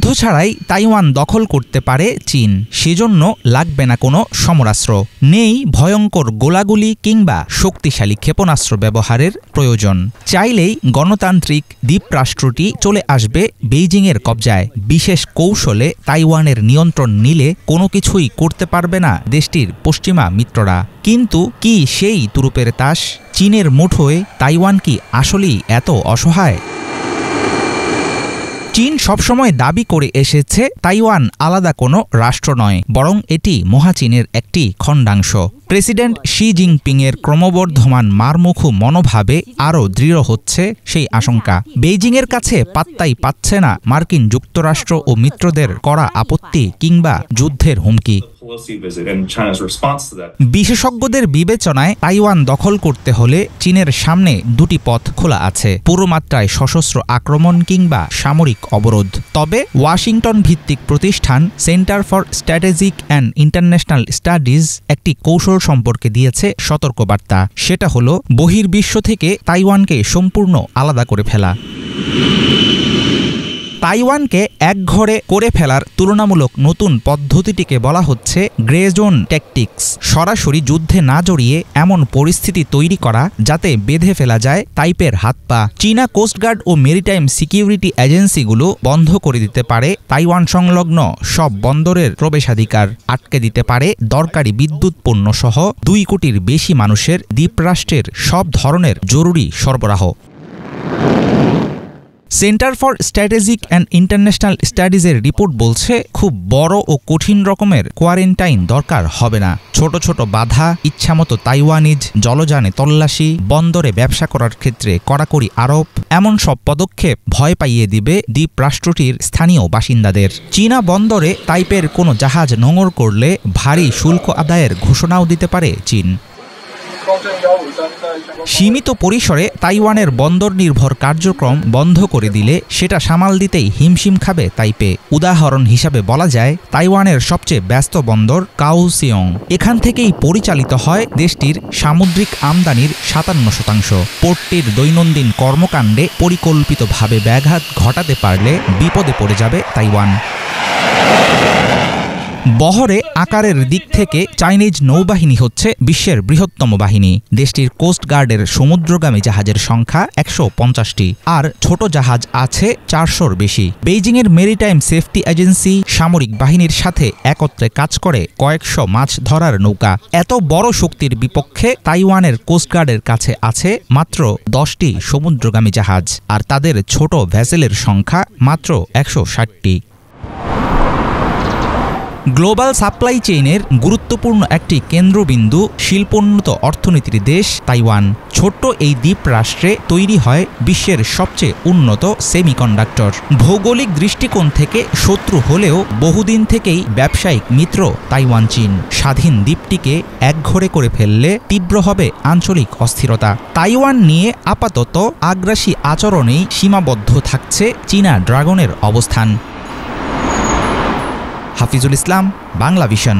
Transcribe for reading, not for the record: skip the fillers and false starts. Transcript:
যুদ্ধ ছাড়াই তাইওয়ান দখল করতে পারে চীন, সেজন্য লাগবে না কোনো সমরাস্ত্র, নেই ভয়ঙ্কর গোলাগুলি কিংবা শক্তিশালী ক্ষেপণাস্ত্র ব্যবহারের প্রয়োজন। চাইলেই গণতান্ত্রিক দ্বীপরাষ্ট্রটি চলে আসবে বেইজিংয়ের কবজায়। বিশেষ কৌশলে তাইওয়ানের নিয়ন্ত্রণ নিলে কোনো কিছুই করতে পারবে না দেশটির পশ্চিমা মিত্ররা। কিন্তু কি সেই তুরুপের তাস? চীনের মুঠোয় তাইওয়ান কি আসলেই এত অসহায়? চীন সবসময় দাবি করে এসেছে তাইওয়ান আলাদা কোনো রাষ্ট্র নয়, বরং এটি মহাচীনের একটি খণ্ডাংশ। প্রেসিডেন্ট শি জিনপিংয়ের ক্রমবর্ধমান মারমুখু মনোভাবে আরও দৃঢ় হচ্ছে সেই আশঙ্কা। বেইজিংয়ের কাছে পাত্তাই পাচ্ছে না মার্কিন যুক্তরাষ্ট্র ও মিত্রদের কড়া আপত্তি কিংবা যুদ্ধের হুমকি। বিশেষজ্ঞদের বিবেচনায় তাইওয়ান দখল করতে হলে চীনের সামনে দুটি পথ খোলা আছে: পুরোমাত্রায় সশস্ত্র আক্রমণ কিংবা সামরিক অবরোধ। তবে ওয়াশিংটন ভিত্তিক প্রতিষ্ঠান centre for strategic and international studies একটি কৌশল সম্পর্কে দিয়েছে সতর্কবার্তা। সেটা হলো বহির্বিশ্ব থেকে তাইওয়ানকে সম্পূর্ণ আলাদা করে ফেলা। তাইওয়ানকে একঘরে করে ফেলার তুলনামূলক নতুন পদ্ধতিটিকে বলা হচ্ছে গ্রে জোন ট্যাকটিক্স। সরাসরি যুদ্ধে না জড়িয়ে এমন পরিস্থিতি তৈরি করা যাতে বেঁধে ফেলা যায় তাইপের হাত পা। চীনা কোস্টগার্ড ও মেরিটাইম সিকিউরিটি এজেন্সিগুলো বন্ধ করে দিতে পারে তাইওয়ান সংলগ্ন সব বন্দরের প্রবেশাধিকার, আটকে দিতে পারে দরকারি বিদ্যুৎ পণ্য সহ 2 কোটির বেশি মানুষের দ্বীপরাষ্ট্রের সব ধরনের জরুরি সরবরাহ। Center for strategic and international স্টাডিজের রিপোর্ট বলছে খুব বড় ও কঠিন রকমের কোয়ারেন্টাইন দরকার হবে না। ছোট ছোট বাধা, ইচ্ছামতো তাইওয়ানিজ জলযানে তল্লাশি, বন্দরে ব্যবসা করার ক্ষেত্রে কড়াকড়ি আরোপ, এমন সব পদক্ষেপ ভয় পাইয়ে দিবে দ্বীপরাষ্ট্রটির স্থানীয় বাসিন্দাদের। চীনা বন্দরে তাইপের কোনো জাহাজ নোঙর করলে ভারী শুল্ক আদায়ের ঘোষণাও দিতে পারে চীন। সীমিত পরিসরে তাইওয়ানের বন্দর নির্ভর কার্যক্রম বন্ধ করে দিলে সেটা সামাল দিতেই হিমশিম খাবে তাইপে। উদাহরণ হিসাবে বলা যায় তাইওয়ানের সবচেয়ে ব্যস্ত বন্দর কাওসিয়ং। এখান থেকেই পরিচালিত হয় দেশটির সামুদ্রিক আমদানির 57%। পোর্টটির দৈনন্দিন কর্মকাণ্ডে পরিকল্পিতভাবে ব্যাঘাত ঘটাতে পারলে বিপদে পড়ে যাবে তাইওয়ান। বহরে আকারের দিক থেকে চাইনিজ নৌবাহিনী হচ্ছে বিশ্বের বৃহত্তম বাহিনী। দেশটির কোস্টগার্ডের সমুদ্রগামী জাহাজের সংখ্যা 150টি, আর ছোট জাহাজ আছে 400-র বেশি। বেইজিংয়ের মেরিটাইম সেফটি এজেন্সি সামরিক বাহিনীর সাথে একত্রে কাজ করে কয়েকশো মাছ ধরার নৌকা। এত বড় শক্তির বিপক্ষে তাইওয়ানের কোস্টগার্ডের কাছে আছে মাত্র 10টি সমুদ্রগামী জাহাজ, আর তাদের ছোট ভেসেলের সংখ্যা মাত্র 160টি। গ্লোবাল সাপ্লাই চেইনের গুরুত্বপূর্ণ একটি কেন্দ্রবিন্দু, শিল্পোন্নত অর্থনীতির দেশ তাইওয়ান। ছোট্ট এই দ্বীপ রাষ্ট্রে তৈরি হয় বিশ্বের সবচেয়ে উন্নত সেমিকন্ডাক্টর। ভৌগোলিক দৃষ্টিকোণ থেকে শত্রু হলেও বহুদিন থেকেই ব্যবসায়িক মিত্র তাইওয়ান চীন। স্বাধীন দ্বীপটিকে একঘরে করে ফেললে তীব্র হবে আঞ্চলিক অস্থিরতা। তাইওয়ান নিয়ে আপাতত আগ্রাসী আচরণেই সীমাবদ্ধ থাকছে চীনা ড্রাগনের অবস্থান। হাফিজুল ইসলাম, বাংলা ভিশন।